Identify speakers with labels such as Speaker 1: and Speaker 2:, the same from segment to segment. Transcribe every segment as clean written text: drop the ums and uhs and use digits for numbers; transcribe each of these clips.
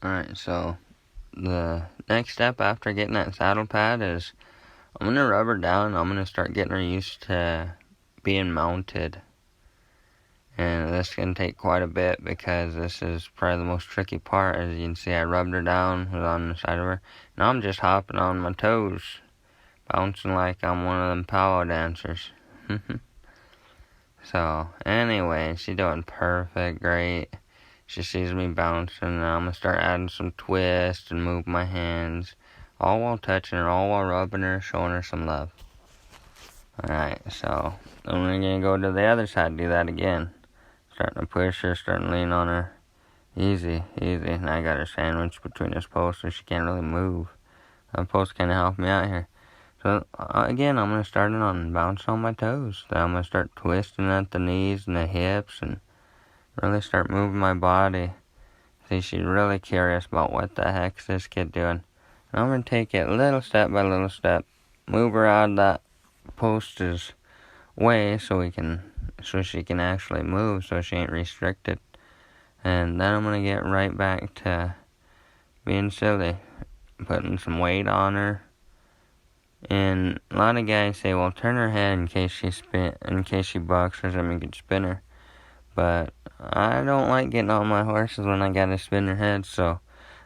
Speaker 1: Alright, so the next step after getting that saddle pad is I'm going to rub her down. I'm going to start getting her used to being mounted. And this is going to take quite a bit because this is probably the most tricky part. As you can see, I rubbed her down, was on the side of her. Now I'm just hopping on my toes, bouncing like I'm one of them powwow dancers. So, anyway, she's doing perfect, great. She sees me bouncing, and I'm going to start adding some twists and move my hands, all while touching her, all while rubbing her, showing her some love. Alright, so then we're going to go to the other side, do that again. Starting to push her, starting to lean on her. Easy, easy. And I got her sandwiched between this post, so she can't really move. That post kind of helped me out here. So, again, I'm going to start it on bouncing on my toes. Then I'm going to start twisting at the knees and the hips and really start moving my body. See, she's really curious about what the heck's this kid doing. And I'm going to take it little step by little step. Move her out of that post's way so she can actually move, so she ain't restricted. And then I'm going to get right back to being silly. Putting some weight on her. And a lot of guys say, well, turn her head in case she bucks or something, you could spin her. But I don't like getting on my horses when I gotta spin their head, so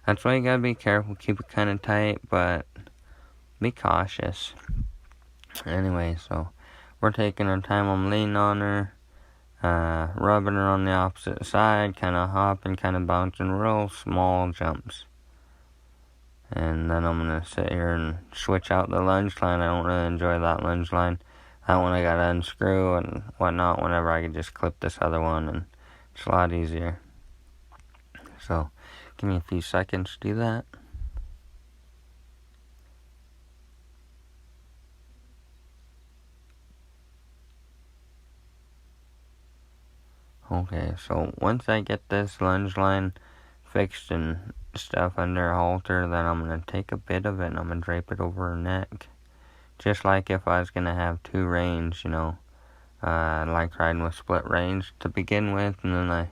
Speaker 1: that's why you gotta be careful. Keep it kind of tight, but be cautious. Anyway, so we're taking our time. I'm leaning on her, rubbing her on the opposite side, kind of hopping, kind of bouncing, real small jumps. And then I'm going to sit here and switch out the lunge line. I don't really enjoy that lunge line. That one I got to unscrew and whatnot whenever I could just clip this other one. And it's a lot easier. So, give me a few seconds to do that. Okay, so once I get this lunge line fixed and stuff under a halter, then I'm going to take a bit of it and I'm going to drape it over her neck. Just like if I was going to have two reins, I like riding with split reins to begin with, and then I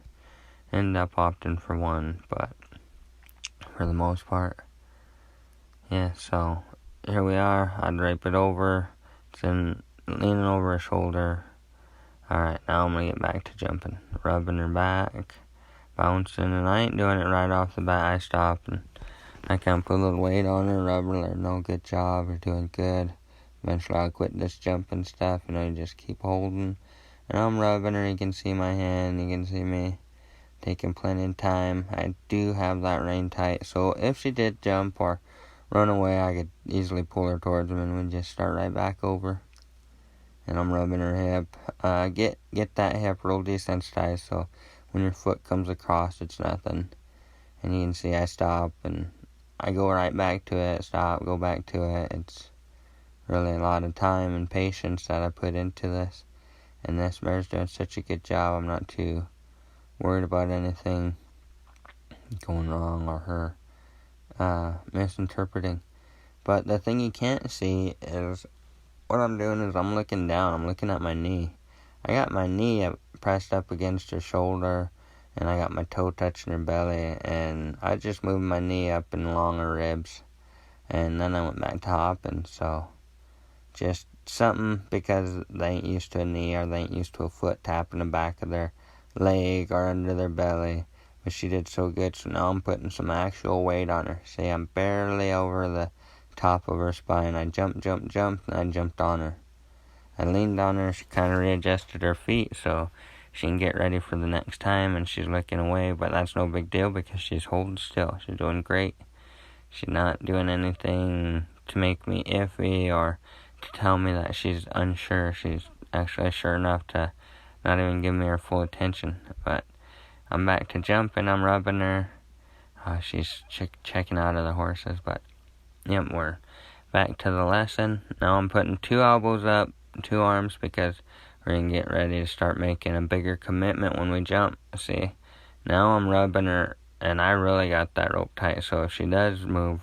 Speaker 1: end up opting for one, but for the most part, yeah, so here we are. I drape it over, it's in leaning over her shoulder. Alright, now I'm going to get back to jumping, rubbing her back, bouncing, and I ain't doing it right off the bat. I stop and I kind of put a little weight on her, rubbing her, no, good job, you're doing good. Eventually I'll quit this jumping stuff, you just keep holding. And I'm rubbing her, you can see my hand, you can see me taking plenty of time. I do have that rein tight, so if she did jump or run away, I could easily pull her towards him and we'd just start right back over. And I'm rubbing her hip. Get that hip real desensitized so when your foot comes across, it's nothing. And you can see I stop and I go right back to it, stop, go back to it. It's really a lot of time and patience that I put into this. And this mare's doing such a good job. I'm not too worried about anything going wrong or her misinterpreting. But the thing you can't see is what I'm doing is I'm looking down. I'm looking at my knee. I got my knee pressed up against her shoulder, and I got my toe touching her belly, and I just moved my knee up and along her ribs, and then I went back to hopping. So just something because they ain't used to a knee or they ain't used to a foot tapping the back of their leg or under their belly. But she did so good, so now I'm putting some actual weight on her. See, I'm barely over the top of her spine. I jumped, and I jumped on her. I leaned on her, she kind of readjusted her feet so she can get ready for the next time, and she's looking away, but that's no big deal because she's holding still. She's doing great. She's not doing anything to make me iffy or to tell me that she's unsure. She's actually sure enough to not even give me her full attention. But I'm back to jumping, I'm rubbing her. She's checking out of the horses, but yep, we're back to the lesson. Now I'm putting 2 elbows up, 2 arms, because we're going to get ready to start making a bigger commitment when we jump. See, now I'm rubbing her, and I really got that rope tight, so if she does move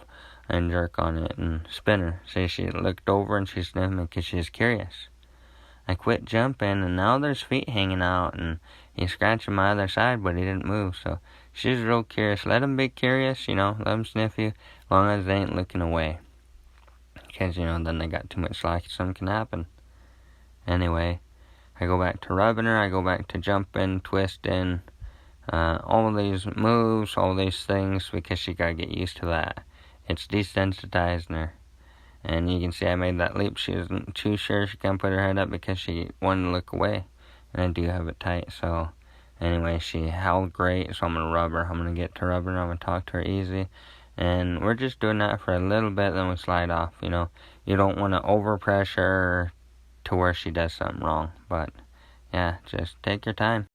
Speaker 1: and jerk on it and spin her. See, she looked over and she's sniffing because she's curious. I quit jumping, and now there's feet hanging out, and he's scratching my other side, but he didn't move, so she's real curious. Let them be curious, let them sniff you, as long as they ain't looking away. Because, then they got too much like something can happen. Anyway, I go back to rubbing her, I go back to jumping, twisting, all these moves, all these things, because she gotta get used to that. It's desensitizing her. And you can see I made that leap. She wasn't too sure she can't put her head up because she wanted to look away. And I do have it tight, so anyway, she howled great, so I'm going to rub her. I'm going to get to rubbing her, I'm going to talk to her easy. And we're just doing that for a little bit, then we slide off, You don't want to overpressure her to where she does something wrong. But, yeah, just take your time.